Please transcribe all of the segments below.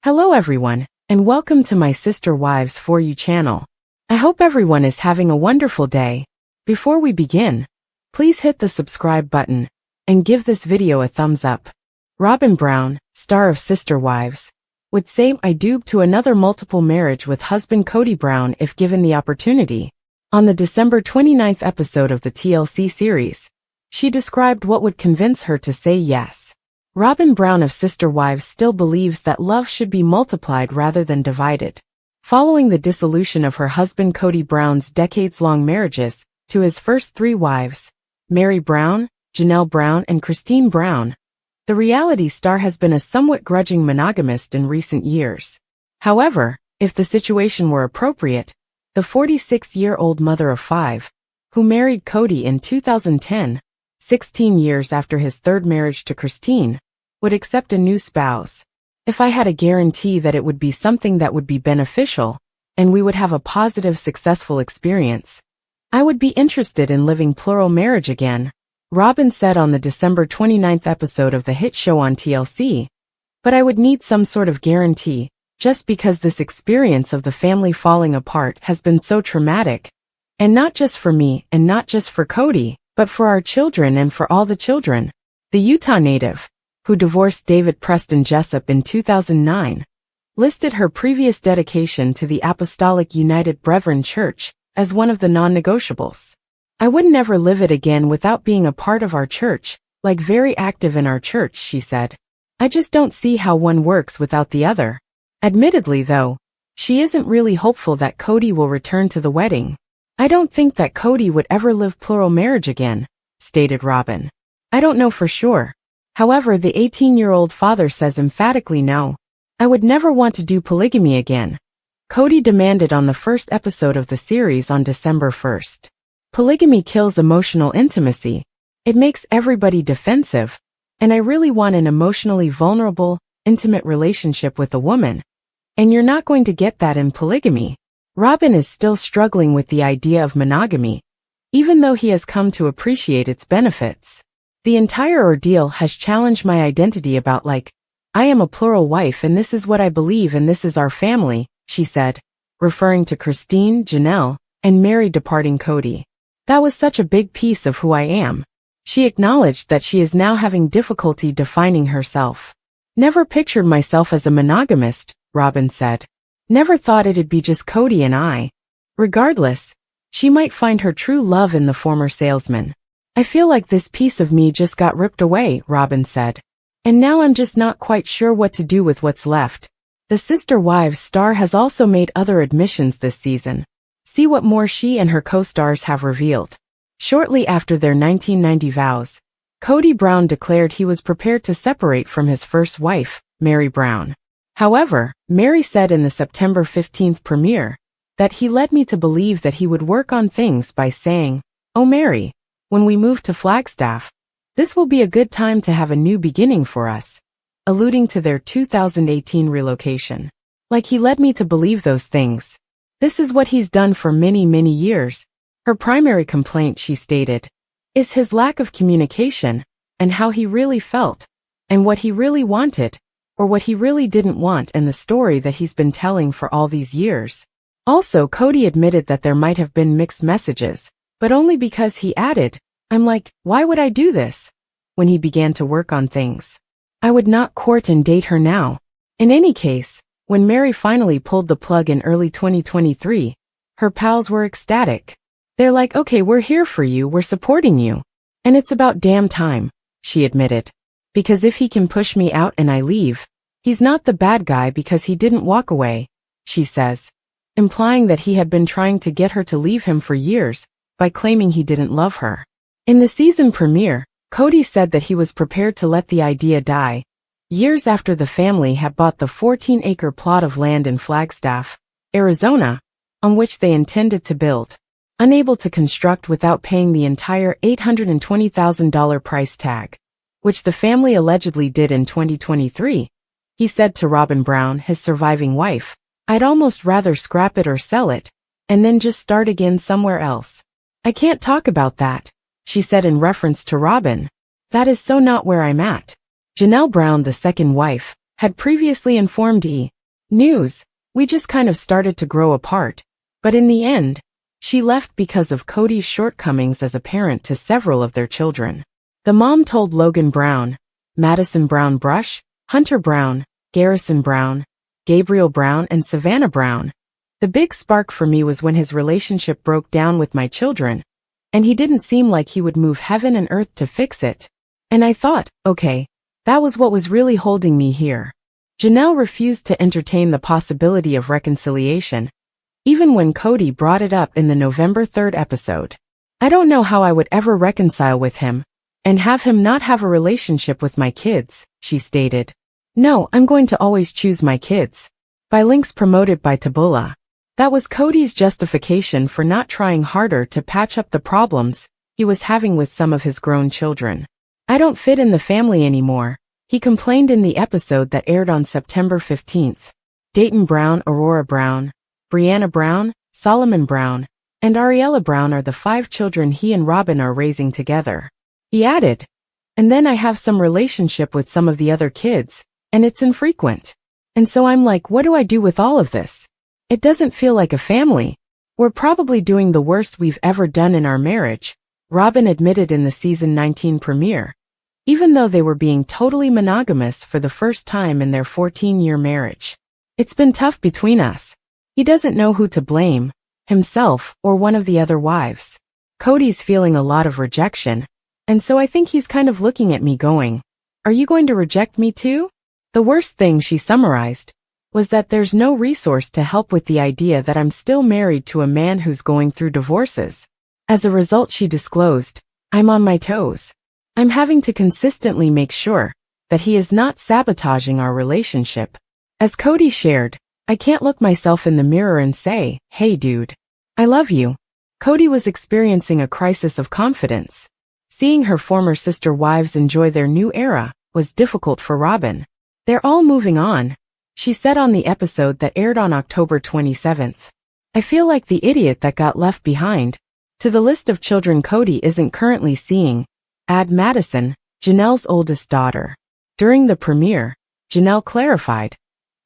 Hello everyone, and welcome to my Sister Wives For You channel. I hope everyone is having a wonderful day. Before we begin, please hit the subscribe button and give this video a thumbs up. ROBYN Brown, star of Sister Wives, would say I do to another multiple marriage with husband Kody Brown if given the opportunity. On the December 29th episode of the TLC series, she described what would convince her to say yes. ROBYN Brown of Sister Wives still believes that love should be multiplied rather than divided. Following the dissolution of her husband Kody Brown's decades-long marriages to his first three wives, Meri Brown, Janelle Brown and Christine Brown, the reality star has been a somewhat grudging monogamist in recent years. However, if the situation were appropriate, the 46-year-old mother of five, who married Kody in 2010, 16 years after his third marriage to Christine, would accept a new spouse. If I had a guarantee that it would be something that would be beneficial, and we would have a positive, successful experience, I would be interested in living plural marriage again, ROBYN said on the December 29th episode of the hit show on TLC. But I would need some sort of guarantee, just because this experience of the family falling apart has been so traumatic. And not just for me and not just for Kody, but for our children and for all the children. The Utah native, who divorced David Preston Jessup in 2009, listed her previous dedication to the Apostolic United Brethren Church as one of the non-negotiables. I would never live it again without being a part of our church, like very active in our church, she said. I just don't see how one works without the other. Admittedly though, she isn't really hopeful that Kody will return to the wedding. I don't think that Kody would ever live plural marriage again, stated ROBYN. I don't know for sure. However, the 18-year-old father says emphatically no. I would never want to do polygamy again, Kody demanded on the first episode of the series on December 1st. Polygamy kills emotional intimacy. It makes everybody defensive, and I really want an emotionally vulnerable, intimate relationship with a woman. And you're not going to get that in polygamy. ROBYN is still struggling with the idea of monogamy, even though he has come to appreciate its benefits. The entire ordeal has challenged my identity about I am a plural wife and this is what I believe and this is our family, she said, referring to Christine, Janelle, and Meri departing Kody. That was such a big piece of who I am. She acknowledged that she is now having difficulty defining herself. Never pictured myself as a monogamist, ROBYN said. Never thought it'd be just Kody and I. Regardless, she might find her true love in the former salesman. I feel like this piece of me just got ripped away, ROBYN said. And now I'm just not quite sure what to do with what's left. The Sister Wives star has also made other admissions this season. See what more she and her co-stars have revealed. Shortly after their 1990 vows, Kody Brown declared he was prepared to separate from his first wife, Meri Brown. However, Meri said in the September 15th premiere that he led me to believe that he would work on things by saying, "Oh Meri, when we move to Flagstaff, this will be a good time to have a new beginning for us," alluding to their 2018 relocation. Like he led me to believe those things. This is what he's done for many, many years. Her primary complaint, she stated, is his lack of communication and how he really felt and what he really wanted or what he really didn't want and the story that he's been telling for all these years. Also, Kody admitted that there might have been mixed messages, but only because he added, "I'm like, why would I do this?" when he began to work on things. I would not court and date her now. In any case, when Meri finally pulled the plug in early 2023, her pals were ecstatic. They're like, "Okay, we're here for you, we're supporting you. And it's about damn time," she admitted. "Because if he can push me out and I leave, he's not the bad guy because he didn't walk away," she says, implying that he had been trying to get her to leave him for years by claiming he didn't love her. In the season premiere, Kody said that he was prepared to let the idea die, years after the family had bought the 14-acre plot of land in Flagstaff, Arizona, on which they intended to build. Unable to construct without paying the entire $820,000 price tag, which the family allegedly did in 2023, he said to ROBYN Brown, his surviving wife, "I'd almost rather scrap it or sell it, and then just start again somewhere else. I can't talk about that," she said in reference to ROBYN. "That is so not where I'm at." Janelle Brown, the second wife, had previously informed E! news. We just kind of started to grow apart. But in the end, she left because of Kody's shortcomings as a parent to several of their children. The mom told Logan Brown, Madison Brown Brush, Hunter Brown, Garrison Brown, Gabriel Brown, and Savannah Brown. The big spark for me was when his relationship broke down with my children, and he didn't seem like he would move heaven and earth to fix it. And I thought, okay, that was what was really holding me here. Janelle refused to entertain the possibility of reconciliation, even when Kody brought it up in the November 3rd episode. I don't know how I would ever reconcile with him and have him not have a relationship with my kids, she stated. No, I'm going to always choose my kids. By links promoted by Taboola. That was Kody's justification for not trying harder to patch up the problems he was having with some of his grown children. I don't fit in the family anymore, he complained in the episode that aired on September 15th. Dayton Brown, Aurora Brown, Brianna Brown, Solomon Brown, and Ariella Brown are the 5 children he and ROBYN are raising together. He added, and then I have some relationship with some of the other kids, and it's infrequent. And so I'm like, what do I do with all of this? It doesn't feel like a family. We're probably doing the worst we've ever done in our marriage, ROBYN admitted in the season 19 premiere, even though they were being totally monogamous for the first time in their 14-year marriage. It's been tough between us. He doesn't know who to blame, himself or one of the other wives. Kody's feeling a lot of rejection, and so I think he's kind of looking at me going, are you going to reject me too? The worst thing, she summarized, was that there's no resource to help with the idea that I'm still married to a man who's going through divorces. As a result, she disclosed, I'm on my toes. I'm having to consistently make sure that he is not sabotaging our relationship. As Kody shared, I can't look myself in the mirror and say, hey dude, I love you. Kody was experiencing a crisis of confidence. Seeing her former sister wives enjoy their new era was difficult for ROBYN. They're all moving on, she said on the episode that aired on October 27th. I feel like the idiot that got left behind. To the list of children Kody isn't currently seeing, add Madison, Janelle's oldest daughter. During the premiere, Janelle clarified,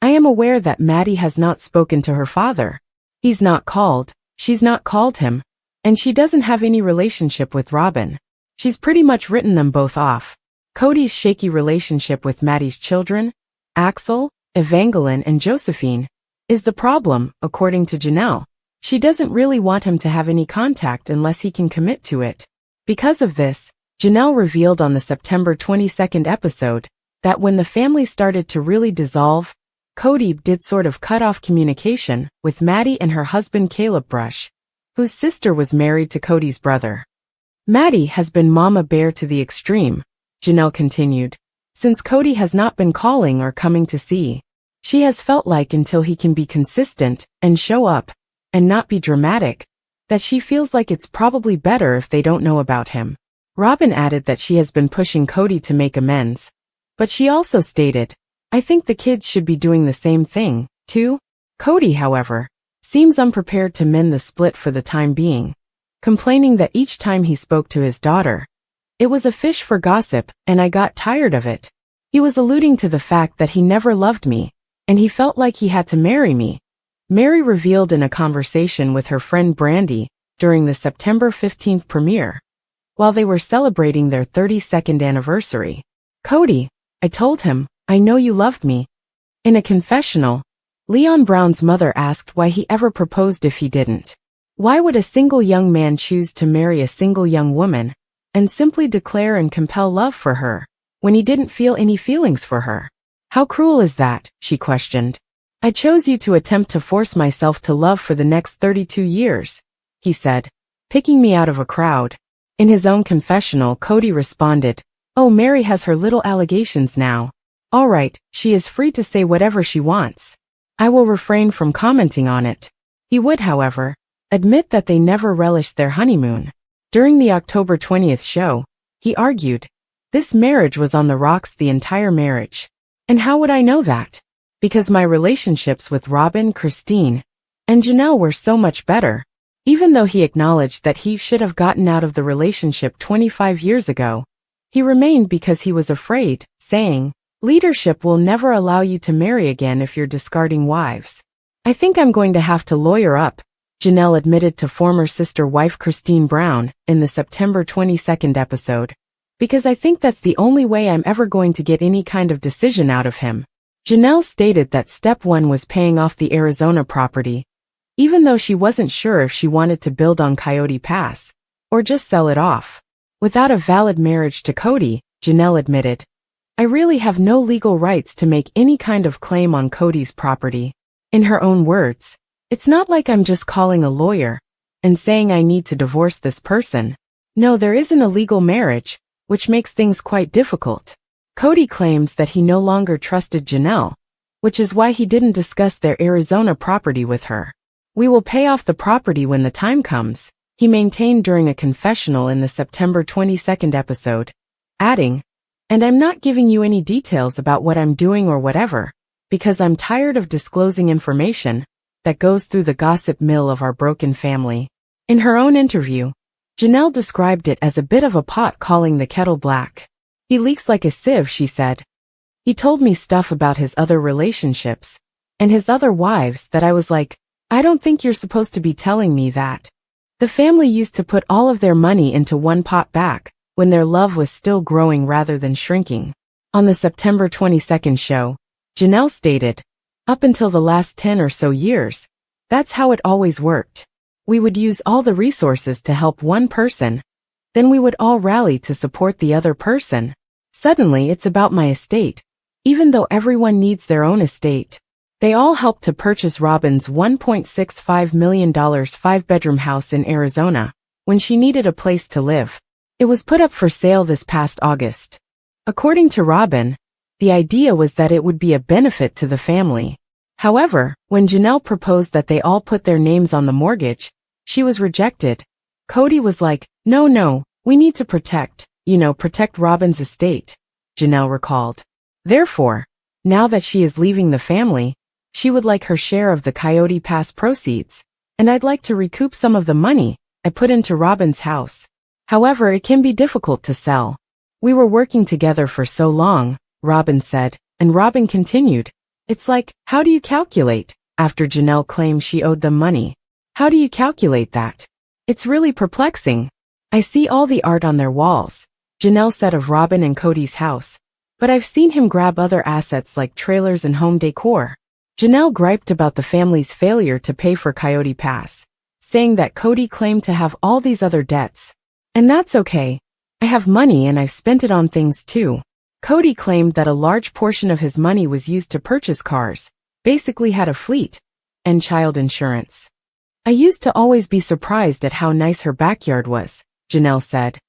I am aware that Maddie has not spoken to her father. He's not called, she's not called him, and she doesn't have any relationship with ROBYN. She's pretty much written them both off. Kody's shaky relationship with Maddie's children, Axel, Evangeline, and Josephine, is the problem, according to Janelle. She doesn't really want him to have any contact unless he can commit to it. Because of this, Janelle revealed on the September 22nd episode that when the family started to really dissolve, Kody did sort of cut off communication with Maddie and her husband Caleb Brush, whose sister was married to Kody's brother. Maddie has been mama bear to the extreme, Janelle continued, since Kody has not been calling or coming to see. She has felt like until he can be consistent and show up and not be dramatic, that she feels like it's probably better if they don't know about him. ROBYN added that she has been pushing Kody to make amends, but she also stated, I think the kids should be doing the same thing, too. Kody, however, seems unprepared to mend the split for the time being, complaining that each time he spoke to his daughter, it was a fish for gossip, and I got tired of it. He was alluding to the fact that he never loved me, and he felt like he had to marry me. Mary revealed in a conversation with her friend Brandy during the September 15th premiere, while they were celebrating their 32nd anniversary. Kody, I told him, I know you loved me. In a confessional, Leon Brown's mother asked why he ever proposed if he didn't. Why would a single young man choose to marry a single young woman and simply declare and compel love for her when he didn't feel any feelings for her? How cruel is that? She questioned. I chose you to attempt to force myself to love for the next 32 years, he said, picking me out of a crowd. In his own confessional, Kody responded, oh, Mary has her little allegations now. All right, she is free to say whatever she wants. I will refrain from commenting on it. He would, however, admit that they never relished their honeymoon. During the October 20th show, he argued, this marriage was on the rocks the entire marriage. And how would I know that? Because my relationships with ROBYN, Christine, and Janelle were so much better. Even though he acknowledged that he should have gotten out of the relationship 25 years ago, he remained because he was afraid, saying, Leadership will never allow you to marry again if you're discarding wives. I think I'm going to have to lawyer up, Janelle admitted to former sister-wife Christine Brown in the September 22nd episode, because I think that's the only way I'm ever going to get any kind of decision out of him. Janelle stated that step one was paying off the Arizona property, even though she wasn't sure if she wanted to build on Coyote Pass, or just sell it off. Without a valid marriage to Kody, Janelle admitted, I really have no legal rights to make any kind of claim on Kody's property. In her own words, it's not like I'm just calling a lawyer and saying I need to divorce this person. No, there isn't a legal marriage, which makes things quite difficult. Kody claims that he no longer trusted Janelle, which is why he didn't discuss their Arizona property with her. We will pay off the property when the time comes, he maintained during a confessional in the September 22nd episode, adding, and I'm not giving you any details about what I'm doing or whatever, because I'm tired of disclosing information that goes through the gossip mill of our broken family. In her own interview, Janelle described it as a bit of a pot calling the kettle black. He leaks like a sieve, she said. He told me stuff about his other relationships and his other wives that I was like, I don't think you're supposed to be telling me that. The family used to put all of their money into one pot back when their love was still growing rather than shrinking. On the September 22nd show, Janelle stated, up until the last 10 or so years, that's how it always worked. We would use all the resources to help one person, then we would all rally to support the other person. Suddenly it's about my estate, even though everyone needs their own estate. They all helped to purchase ROBYN's $1.65 million 5-bedroom house in Arizona when she needed a place to live. It was put up for sale this past August. According to ROBYN, the idea was that it would be a benefit to the family. However, when Janelle proposed that they all put their names on the mortgage, she was rejected. Kody was like, no, we need to protect ROBYN's estate, Janelle recalled. Therefore, now that she is leaving the family, she would like her share of the Coyote Pass proceeds, and I'd like to recoup some of the money I put into ROBYN's house. However, it can be difficult to sell. We were working together for so long, ROBYN said, and ROBYN continued, it's like, how do you calculate, after Janelle claimed she owed them money? How do you calculate that? It's really perplexing. I see all the art on their walls, Janelle said of ROBYN and Kody's house, but I've seen him grab other assets like trailers and home decor. Janelle griped about the family's failure to pay for Coyote Pass, saying that Kody claimed to have all these other debts. And that's okay. I have money and I've spent it on things too. Kody claimed that a large portion of his money was used to purchase cars, basically had a fleet, and child insurance. I used to always be surprised at how nice her backyard was, Janelle said,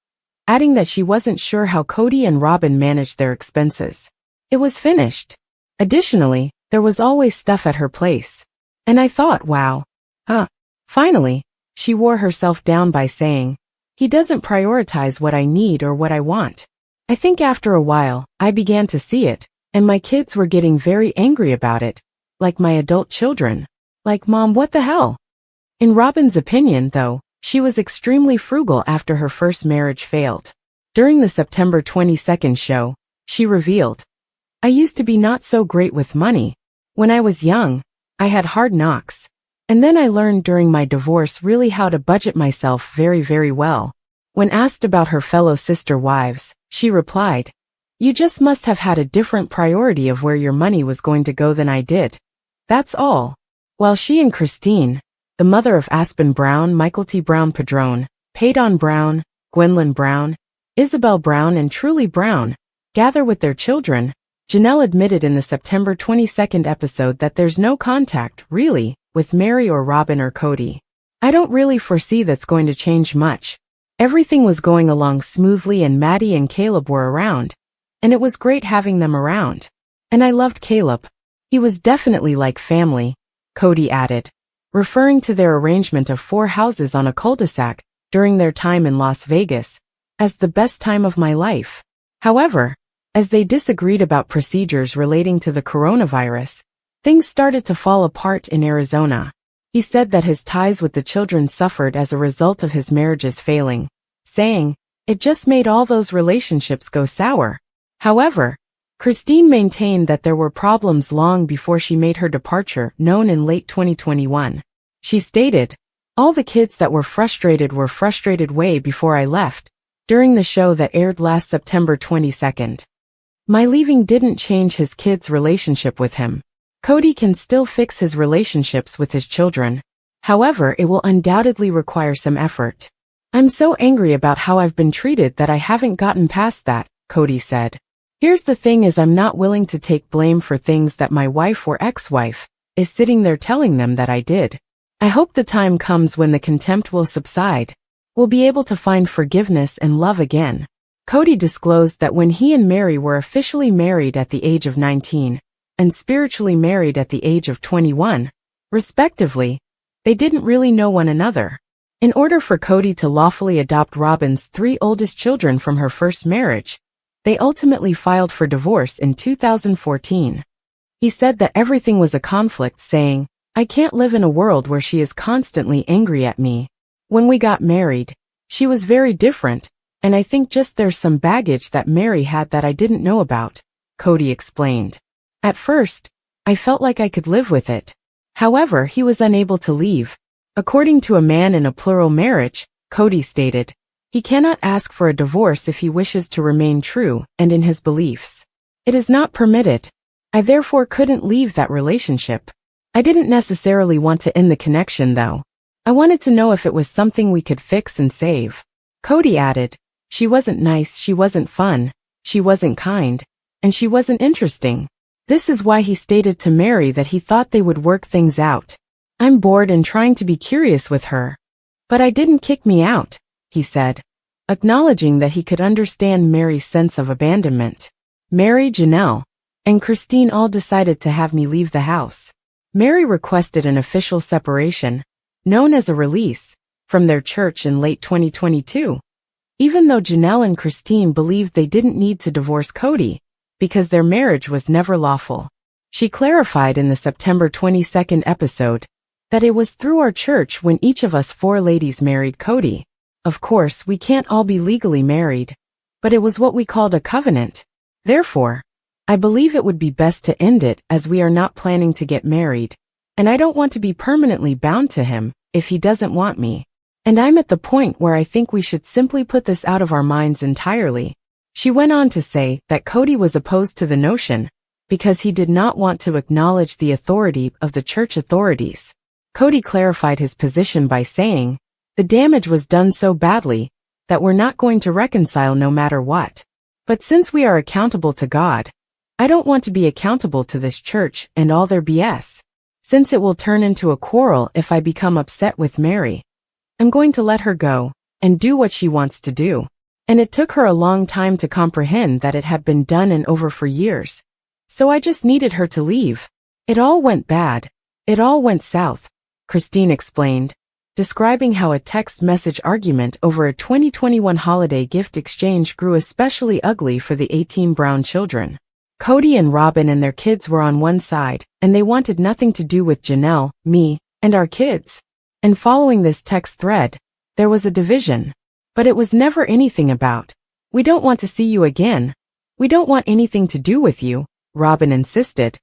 adding that she wasn't sure how Kody and ROBYN managed their expenses. It was finished. Additionally, there was always stuff at her place. And I thought, wow. Finally, she wore herself down by saying, he doesn't prioritize what I need or what I want. I think after a while, I began to see it, and my kids were getting very angry about it, like my adult children. Like, Mom, what the hell? In ROBYN's opinion, though, she was extremely frugal after her first marriage failed. During the September 22nd show, she revealed, I used to be not so great with money. When I was young, I had hard knocks. And then I learned during my divorce really how to budget myself very, very well. When asked about her fellow sister wives, she replied, you just must have had a different priority of where your money was going to go than I did. That's all. While she and Christine, the mother of Aspen Brown, Michael T. Brown Padron, Paydon Brown, Gwendolyn Brown, Isabel Brown and Truly Brown, gather with their children, Janelle admitted in the September 22nd episode that there's no contact, really, with Mary or ROBYN or Kody. I don't really foresee that's going to change much. Everything was going along smoothly and Maddie and Caleb were around, and it was great having them around. And I loved Caleb. He was definitely like family, Kody added, referring to their arrangement of 4 houses on a cul-de-sac during their time in Las Vegas as the best time of my life. However, as they disagreed about procedures relating to the coronavirus, things started to fall apart in Arizona. He said that his ties with the children suffered as a result of his marriages failing, saying, it just made all those relationships go sour. However, Christine maintained that there were problems long before she made her departure known in late 2021. She stated, "All the kids that were frustrated way before I left," during the show that aired last September 22nd. "My leaving didn't change his kids' relationship with him. Kody can still fix his relationships with his children. However, it will undoubtedly require some effort. I'm so angry about how I've been treated that I haven't gotten past that," Kody said. "Here's the thing is I'm not willing to take blame for things that my wife or ex-wife is sitting there telling them that I did. I hope the time comes when the contempt will subside. We'll be able to find forgiveness and love again." Kody disclosed that when he and Meri were officially married at the age of 19 and spiritually married at the age of 21, respectively, they didn't really know one another. In order for Kody to lawfully adopt ROBYN's 3 oldest children from her first marriage, they ultimately filed for divorce in 2014. He said that everything was a conflict, saying, "I can't live in a world where she is constantly angry at me. When we got married, she was very different, and I think just there's some baggage that Meri had that I didn't know about," Kody explained. "At first, I felt like I could live with it. However, he was unable to leave." According to a man in a plural marriage, Kody stated, he cannot ask for a divorce if he wishes to remain true and in his beliefs. "It is not permitted. I therefore couldn't leave that relationship. I didn't necessarily want to end the connection though. I wanted to know if it was something we could fix and save." Kody added, "She wasn't nice, she wasn't fun, she wasn't kind, and she wasn't interesting. This is why he stated to Meri that he thought they would work things out. I'm bored and trying to be curious with her. But I didn't kick me out," he said, acknowledging that he could understand Meri's sense of abandonment. "Meri, Janelle, and Christine all decided to have me leave the house. Meri requested an official separation, known as a release, from their church in late 2022. Even though Janelle and Christine believed they didn't need to divorce Kody, because their marriage was never lawful. She clarified in the September 22nd episode that it was through our church when each of us 4 ladies married Kody. Of course, we can't all be legally married, but it was what we called a covenant. Therefore, I believe it would be best to end it as we are not planning to get married, and I don't want to be permanently bound to him if he doesn't want me. And I'm at the point where I think we should simply put this out of our minds entirely." She went on to say that Kody was opposed to the notion because he did not want to acknowledge the authority of the church authorities. Kody clarified his position by saying, "The damage was done so badly that we're not going to reconcile no matter what. But since we are accountable to God, I don't want to be accountable to this church and all their BS. Since it will turn into a quarrel if I become upset with Meri, I'm going to let her go and do what she wants to do." And it took her a long time to comprehend that it had been done and over for years. "So I just needed her to leave. It all went bad. It all went south," Christine explained, describing how a text message argument over a 2021 holiday gift exchange grew especially ugly for the 18 Brown children. Kody and ROBYN and their kids were on one side, and they wanted nothing to do with Janelle, me, and our kids. And following this text thread, there was a division. But it was never anything about, "We don't want to see you again. We don't want anything to do with you," ROBYN insisted,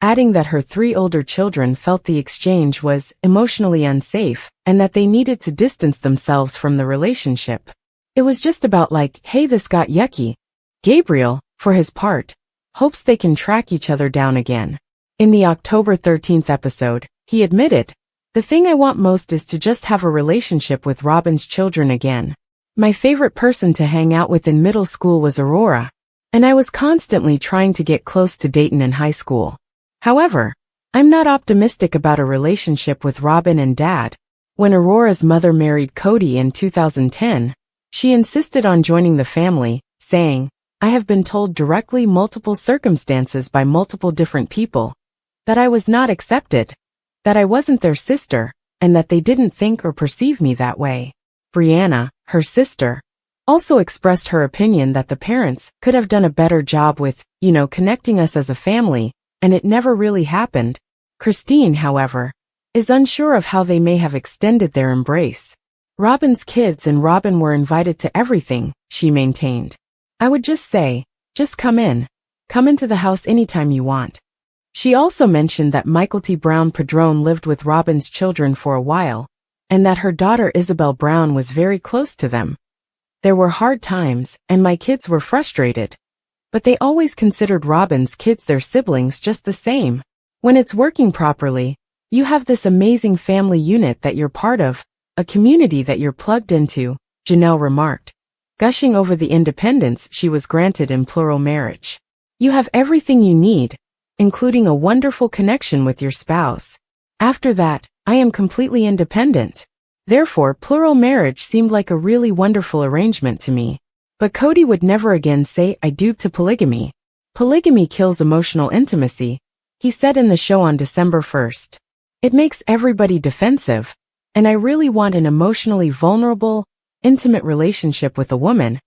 adding that her 3 older children felt the exchange was emotionally unsafe and that they needed to distance themselves from the relationship. It was just about like, "Hey, this got yucky." Gabriel, for his part, hopes they can track each other down again. In the October 13th episode, he admitted, "The thing I want most is to just have a relationship with ROBYN's children again. My favorite person to hang out with in middle school was Aurora, and I was constantly trying to get close to Dayton in high school. However, I'm not optimistic about a relationship with ROBYN and Dad." When Aurora's mother married Kody in 2010, she insisted on joining the family, saying, "I have been told directly multiple circumstances by multiple different people that I was not accepted, that I wasn't their sister, and that they didn't think or perceive me that way." Brianna, her sister, also expressed her opinion that the parents could have done a better job with, connecting us as a family, and it never really happened. Christine, however, is unsure of how they may have extended their embrace. "ROBYN's kids and ROBYN were invited to everything," she maintained. "I would just say, just come in. Come into the house anytime you want. She also mentioned that Mykelti Brown Padron lived with ROBYN's children for a while, and that her daughter Isabel Brown was very close to them. There were hard times, and my kids were frustrated. But they always considered ROBYN's kids their siblings just the same. When it's working properly, you have this amazing family unit that you're part of, a community that you're plugged into, Janelle remarked, gushing over the independence she was granted in plural marriage. You have everything you need, including a wonderful connection with your spouse. After that, I am completely independent. Therefore, plural marriage seemed like a really wonderful arrangement to me. But Kody would never again say I do to polygamy. Polygamy kills emotional intimacy, he said in the show on December 1st. It makes everybody defensive, and I really want an emotionally vulnerable, intimate relationship with a woman,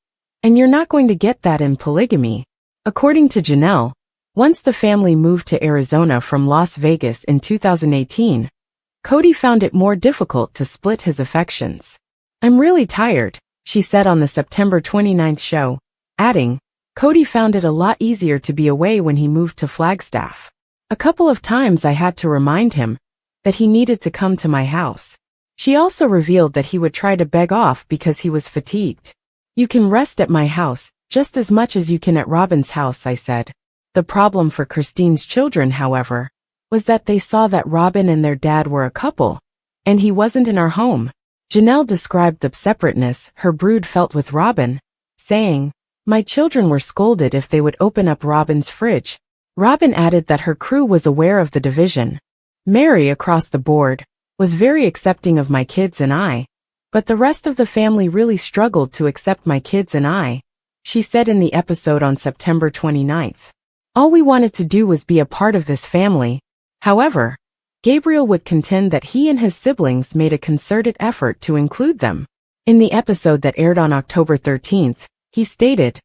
and you're not going to get that in polygamy. According to Janelle, once the family moved to Arizona from Las Vegas in 2018, Kody found it more difficult to split his affections. I'm really tired, she said on the September 29th show, adding, Kody found it a lot easier to be away when he moved to Flagstaff. A couple of times I had to remind him that he needed to come to my house. She also revealed that he would try to beg off because he was fatigued. You can rest at my house just as much as you can at ROBYN's house, I said. The problem for Christine's children, however, was that they saw that ROBYN and their dad were a couple, and he wasn't in our home. Janelle described the separateness her brood felt with ROBYN, saying, my children were scolded if they would open up ROBYN's fridge. ROBYN added that her crew was aware of the division. Mary, across the board, was very accepting of my kids and I, but the rest of the family really struggled to accept my kids and I, she said in the episode on September 29th. All we wanted to do was be a part of this family. However, Gabriel would contend that he and his siblings made a concerted effort to include them. In the episode that aired on October 13th, he stated,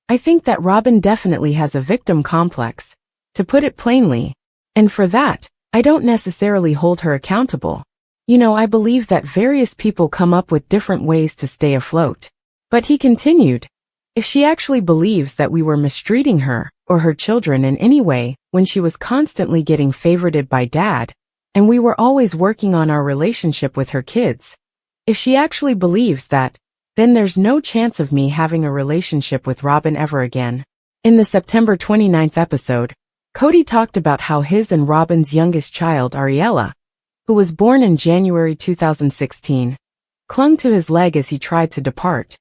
I think that ROBYN definitely has a victim complex, to put it plainly, and for that, I don't necessarily hold her accountable. You know, I believe that various people come up with different ways to stay afloat. But he continued, if she actually believes that we were mistreating her or her children in any way when she was constantly getting favorited by dad, and we were always working on our relationship with her kids, if she actually believes that, then there's no chance of me having a relationship with ROBYN ever again. In the September 29th episode, Kody talked about how his and ROBYN's youngest child, Ariella, who was born in January 2016, clung to his leg as he tried to depart,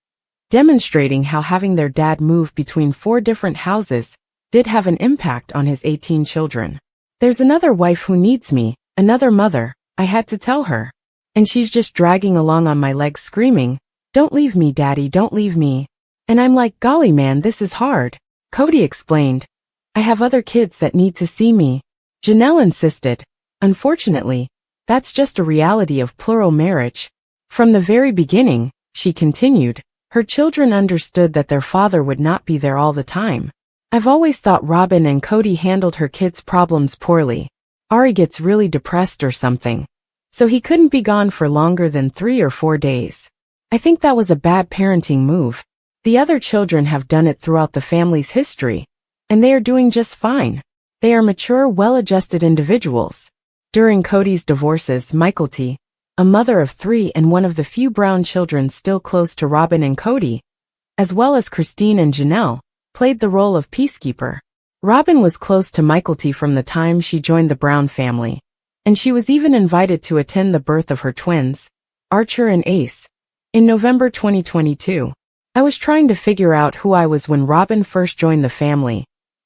demonstrating how having their dad move between 4 different houses did have an impact on his 18 children. There's another wife who needs me, another mother, I had to tell her. And she's just dragging along on my legs screaming, don't leave me, daddy, don't leave me. And I'm like, golly man, this is hard. Kody explained, I have other kids that need to see me. Janelle insisted, unfortunately, that's just a reality of plural marriage. From the very beginning, she continued, her children understood that their father would not be there all the time. I've always thought ROBYN and Kody handled her kids' problems poorly. Ari gets really depressed or something, so he couldn't be gone for longer than 3 or 4 days. I think that was a bad parenting move. The other children have done it throughout the family's history, and they are doing just fine. They are mature, well-adjusted individuals. During Kody's divorces, Mykelti, a mother of 3 and one of the few Brown children still close to ROBYN and Kody, as well as Christine and Janelle, played the role of peacekeeper. ROBYN was close to Mykelti from the time she joined the Brown family, and she was even invited to attend the birth of her twins, Archer and Ace, in November 2022. I was trying to figure out who I was when ROBYN first joined the family,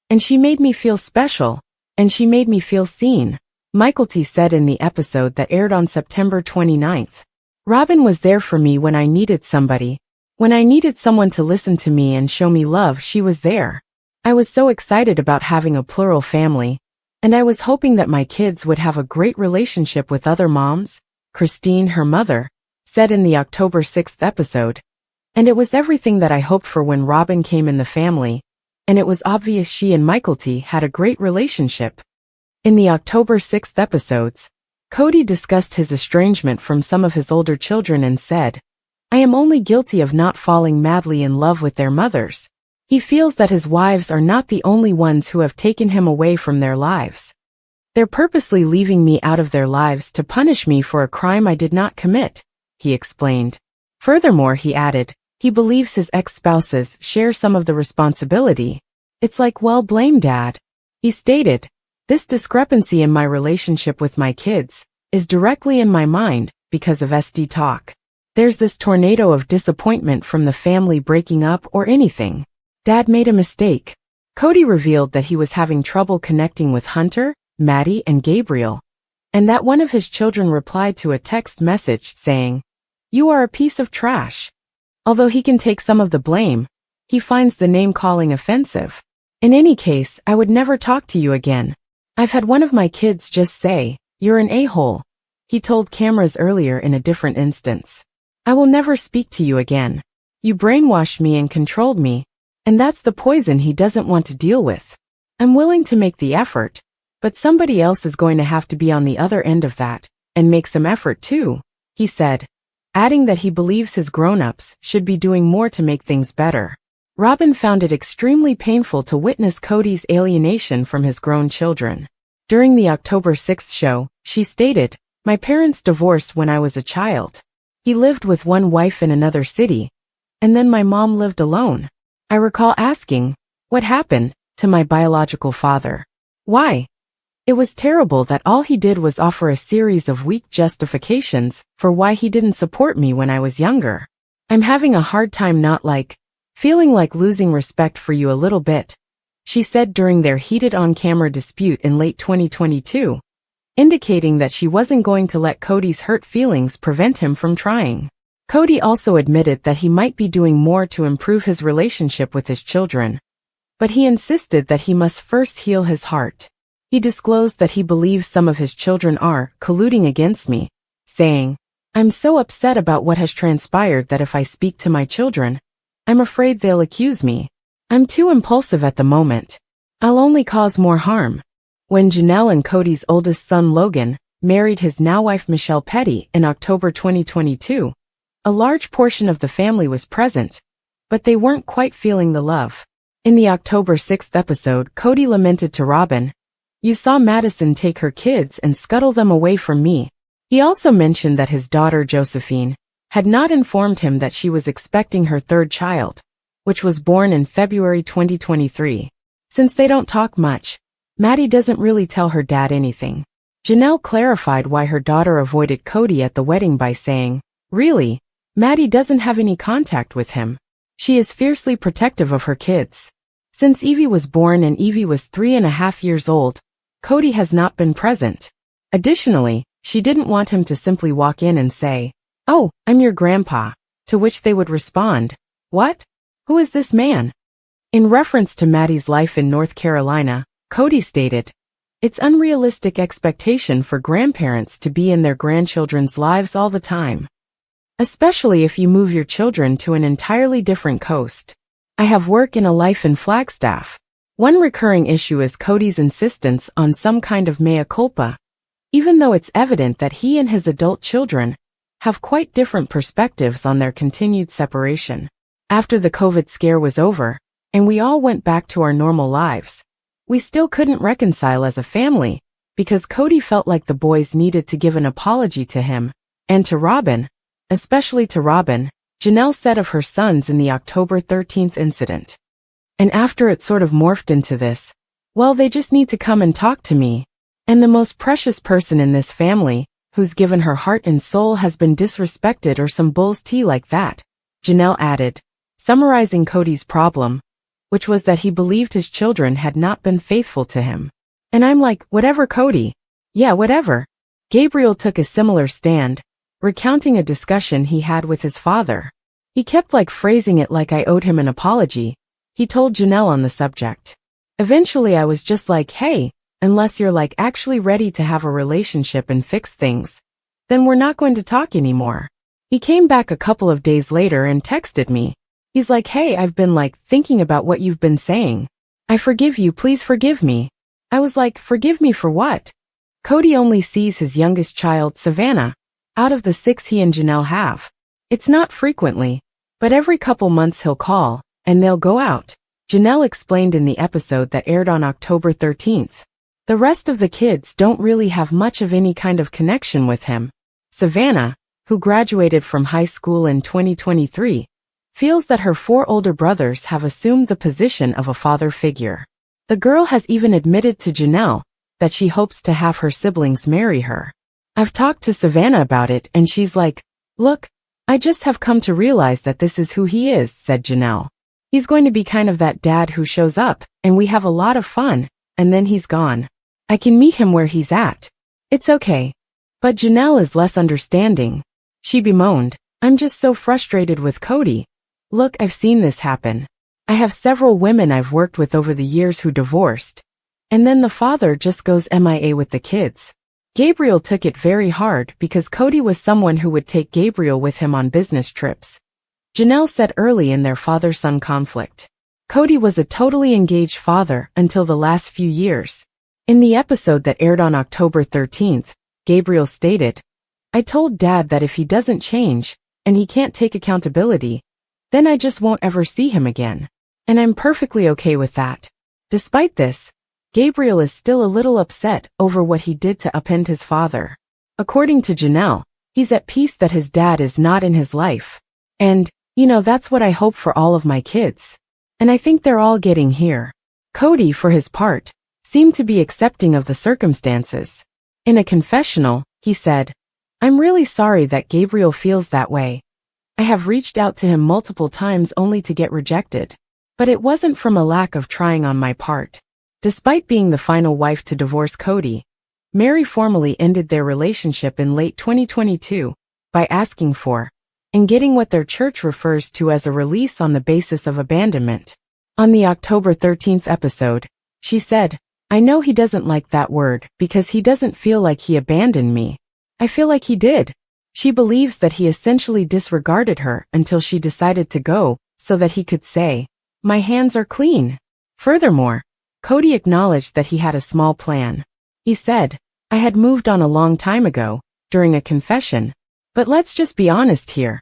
and she made me feel special, and she made me feel seen, Mykelti said in the episode that aired on September 29th. ROBYN was there for me when I needed somebody. When I needed someone to listen to me and show me love, she was there. I was so excited about having a plural family, and I was hoping that my kids would have a great relationship with other moms, Christine, her mother, said in the October 6th episode. And it was everything that I hoped for when ROBYN came in the family, and it was obvious she and Mykelti had a great relationship. In the October 6th episodes, Kody discussed his estrangement from some of his older children and said, I am only guilty of not falling madly in love with their mothers. He feels that his wives are not the only ones who have taken him away from their lives. They're purposely leaving me out of their lives to punish me for a crime I did not commit, he explained. Furthermore, he added, he believes his ex-spouses share some of the responsibility. It's like, well, blame Dad. He stated, this discrepancy in my relationship with my kids is directly in my mind because of SD talk. There's this tornado of disappointment from the family breaking up or anything. Dad made a mistake. Kody revealed that he was having trouble connecting with Hunter, Maddie, and Gabriel, and that one of his children replied to a text message saying, "You are a piece of trash." Although he can take some of the blame, he finds the name-calling offensive. In any case, I would never talk to you again. I've had one of my kids just say, "You're an a-hole," he told cameras earlier in a different instance. I will never speak to you again. You brainwashed me and controlled me, and that's the poison he doesn't want to deal with. I'm willing to make the effort, but somebody else is going to have to be on the other end of that, and make some effort too, he said, adding that he believes his grown-ups should be doing more to make things better. ROBYN found it extremely painful to witness Kody's alienation from his grown children. During the October 6th show, she stated, "My parents divorced when I was a child. He lived with one wife in another city, and then my mom lived alone. I recall asking, 'What happened?' to my biological father. Why? It was terrible that all he did was offer a series of weak justifications for why he didn't support me when I was younger. I'm having a hard time feeling like losing respect for you a little bit," she said during their heated on-camera dispute in late 2022, indicating that she wasn't going to let Kody's hurt feelings prevent him from trying. Kody also admitted that he might be doing more to improve his relationship with his children, but he insisted that he must first heal his heart. He disclosed that he believes some of his children are colluding against me, saying, "I'm so upset about what has transpired that if I speak to my children, I'm afraid they'll accuse me. I'm too impulsive at the moment. I'll only cause more harm." When Janelle and Kody's oldest son Logan married his now-wife Michelle Petty in October 2022, a large portion of the family was present, but they weren't quite feeling the love. In the October 6th episode, Kody lamented to ROBYN, "You saw Madison take her kids and scuttle them away from me." He also mentioned that his daughter Josephine had not informed him that she was expecting her third child, which was born in February 2023. Since they don't talk much, Maddie doesn't really tell her dad anything. Janelle clarified why her daughter avoided Kody at the wedding by saying, "Really, Maddie doesn't have any contact with him. She is fiercely protective of her kids. Since Evie was born and Evie was 3.5 years old, Kody has not been present. Additionally, she didn't want him to simply walk in and say, 'Oh, I'm your grandpa,' to which they would respond, 'What? Who is this man?'" In reference to Maddie's life in North Carolina, Kody stated, "It's unrealistic expectation for grandparents to be in their grandchildren's lives all the time, especially if you move your children to an entirely different coast. I have work and a life in Flagstaff." One recurring issue is Kody's insistence on some kind of mea culpa, even though it's evident that he and his adult children have quite different perspectives on their continued separation. After the COVID scare was over, and we all went back to our normal lives, we still couldn't reconcile as a family, because Kody felt like the boys needed to give an apology to him, and to ROBYN, especially to ROBYN, Janelle said of her sons in the October 13th incident. "And after it sort of morphed into this, well, they just need to come and talk to me. And the most precious person in this family, who's given her heart and soul, has been disrespected or some bull's tea like that," Janelle added, summarizing Kody's problem, which was that he believed his children had not been faithful to him. "And I'm like, whatever, Kody. Yeah, whatever." Gabriel took a similar stand, recounting a discussion he had with his father. He kept phrasing it like I owed him an apology, he told Janelle on the subject. "Eventually I was just like, hey, unless you're actually ready to have a relationship and fix things, then we're not going to talk anymore." He came back a couple of days later and texted me. He's like, "Hey, I've been thinking about what you've been saying. I forgive you, please forgive me." I was like, "Forgive me for what?" Kody only sees his youngest child, Savannah, out of the 6 he and Janelle have. It's not frequently, but every couple months he'll call, and they'll go out. Janelle explained in the episode that aired on October 13th. The rest of the kids don't really have much of any kind of connection with him. Savannah, who graduated from high school in 2023, feels that her 4 older brothers have assumed the position of a father figure. The girl has even admitted to Janelle that she hopes to have her siblings marry her. I've talked to Savannah about it and she's like, "Look, I just have come to realize that this is who he is," said Janelle. "He's going to be kind of that dad who shows up and we have a lot of fun, and then he's gone. I can meet him where he's at. It's okay." But Janelle is less understanding. She bemoaned, "I'm just so frustrated with Kody. Look, I've seen this happen. I have several women I've worked with over the years who divorced, and then the father just goes MIA with the kids." Gabriel took it very hard because Kody was someone who would take Gabriel with him on business trips. Janelle said early in their father-son conflict, Kody was a totally engaged father until the last few years. In the episode that aired on October 13th, Gabriel stated, "I told Dad that if he doesn't change, and he can't take accountability, then I just won't ever see him again. And I'm perfectly okay with that." Despite this, Gabriel is still a little upset over what he did to upend his father. According to Janelle, he's at peace that his dad is not in his life. And, that's what I hope for all of my kids. And I think they're all getting here. Kody, for his part, seemed to be accepting of the circumstances. In a confessional, he said, "I'm really sorry that Gabriel feels that way. I have reached out to him multiple times only to get rejected. But it wasn't from a lack of trying on my part." Despite being the final wife to divorce Kody, Meri formally ended their relationship in late 2022 by asking for and getting what their church refers to as a release on the basis of abandonment. On the October 13th episode, she said, "I know he doesn't like that word because he doesn't feel like he abandoned me. I feel like he did." She believes that he essentially disregarded her until she decided to go so that he could say, "My hands are clean." Furthermore, Kody acknowledged that he had a small plan. He said, "I had moved on a long time ago," during a confession. "But let's just be honest here.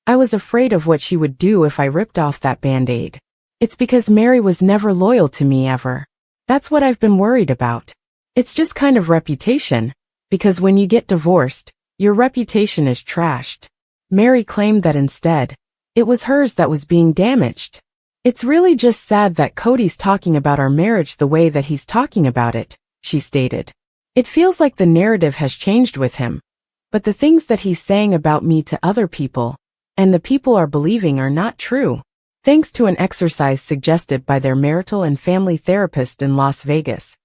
I was afraid of what she would do if I ripped off that Band-Aid. It's because Meri was never loyal to me ever. That's what I've been worried about. It's just kind of reputation, because when you get divorced, your reputation is trashed." Meri claimed that instead, it was hers that was being damaged. "It's really just sad that Kody's talking about our marriage the way that he's talking about it," she stated. "It feels like the narrative has changed with him. But the things that he's saying about me to other people, and the people are believing, are not true." Thanks to an exercise suggested by their marital and family therapist in Las Vegas,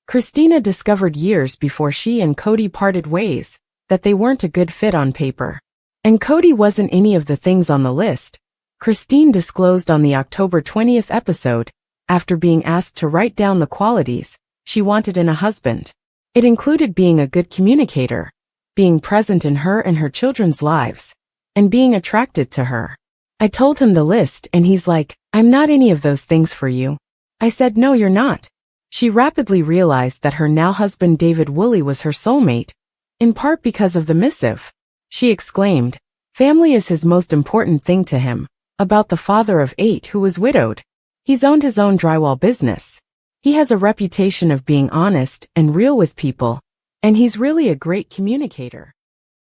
Christina discovered years before she and Kody parted ways that they weren't a good fit on paper. And Kody wasn't any of the things on the list. Christine disclosed on the October 20th episode, after being asked to write down the qualities she wanted in a husband. It included being a good communicator, being present in her and her children's lives, and being attracted to her. I told him the list and he's like, "I'm not any of those things for you." I said, "No, you're not." She rapidly realized that her now husband David Woolley was her soulmate, in part because of the missive. She exclaimed, "Family is his most important thing to him," about the father of 8 who was widowed. He's owned his own drywall business. He has a reputation of being honest and real with people, and he's really a great communicator.